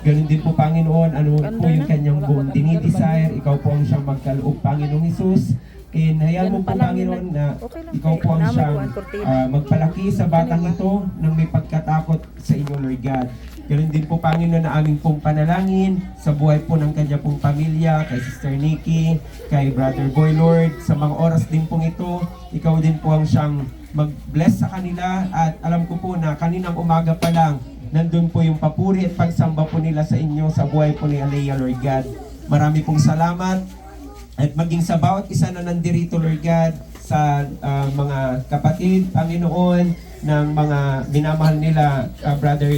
Ganun din po, Panginoon, ano po yung kanyang buong dinidesire, ikaw po ang siyang magkaloob, Panginoong Hesus. Hayaan mo po, Panginoon, na ikaw po ang siyang magpalaki sa batang ito ng may pagkatakot sa inyo, Lord God. Ganun din po, Panginoon, na aming pong panalangin sa buhay po ng kanya pong pamilya, kay Sister Nikki, kay Brother Boy, Lord. Sa mga oras din pong ito, ikaw din po ang siyang mag-bless sa kanila. At alam ko po na kaninang umaga pa lang, nandun po yung papuri at pagsamba po nila sa inyo sa buhay po ni Alea, Lord God. Marami pong salamat. At maging sa bawat isa na nandirito, Lord God, sa mga kapatid, Panginoon, ng mga minamahal nila, Brother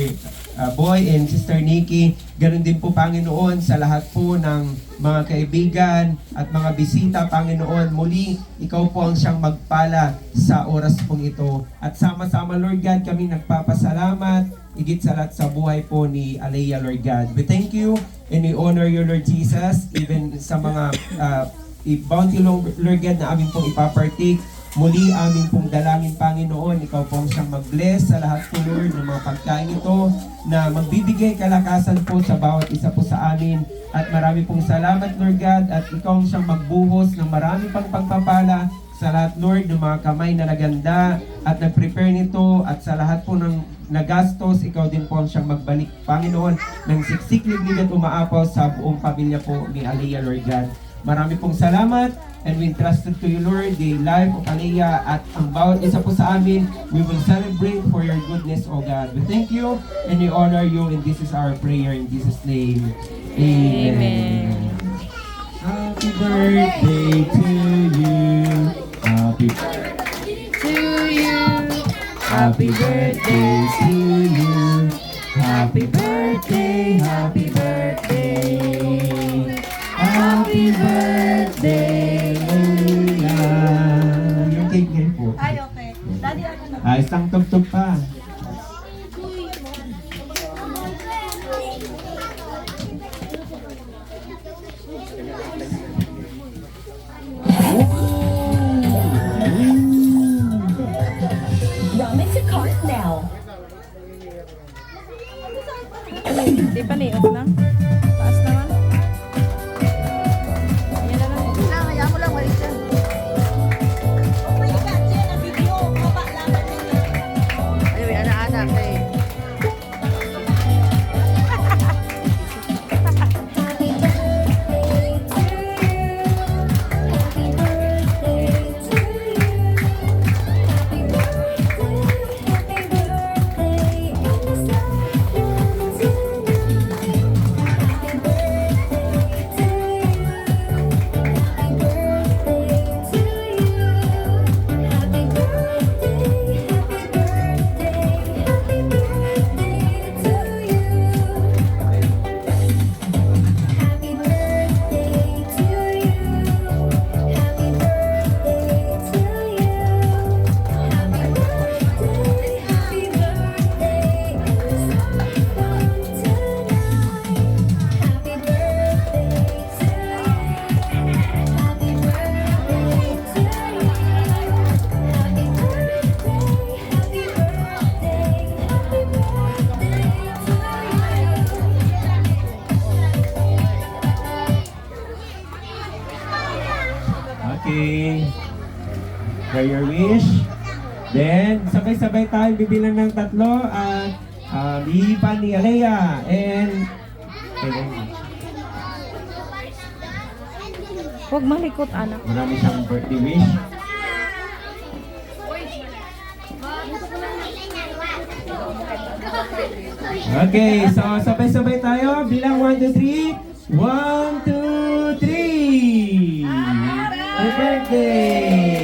Boy and Sister Nikki. Ganun din po, Panginoon, sa lahat po ng mga kaibigan at mga bisita, Panginoon. Muli, ikaw po ang siyang magpala sa oras pong ito. At sama-sama, Lord God, kami nagpapasalamat, higit sa lahat sa buhay po ni Alea, Lord God. We thank you and we honor you, Lord Jesus, even sa mga bounty, Lord God, na aming pong ipapartake. Muli aming pong dalangin, Panginoon, ikaw pong siyang mag-bless sa lahat po, Lord, ng mga pagkain ito, na magbibigay kalakasan po sa bawat isa po sa amin. At marami pong salamat, Lord God, at ikaw ang siyang magbuhos ng marami pang pagpapala sa lahat, Lord, ng mga kamay na naganda at nag-prepare nito, at sa lahat po ng nagastos, ikaw din po ang siyang magbalik, Panginoon, ng siksik, liglig at umaapaw sa buong pamilya po ni Alea, Lord God. Marami pong salamat, and we entrusted to you, Lord, the life of Alea, at ang bawat isa po sa amin, we will celebrate for your goodness, O God. We thank you and we honor you, and this is our prayer in Jesus' name. Amen. Happy birthday to you. Happy birthday to you. Happy birthday to you. Happy birthday, happy birthday. Happy birthday, Alea. Yung cake ngayon po. Ay, okay. Daddy, ano na? Ay, isang tugtog pa. Rum into cart now. Di pa niyo na? Taas naman. Yan na lang. Lang, hayaan mo lang, walis yan. Oh my God, yan ang video. Baba lang. Ay, anak-anak eh. Okay. Share your wish. Then, sabay-sabay tayo bibilang ng tatlo at hihipan ni Alea and Huwag malikot, anak. marami siyang birthday wish. Okay, so sabay-sabay tayo. Bilang 1, 2, 3. 1, 2, 3! Happy birthday!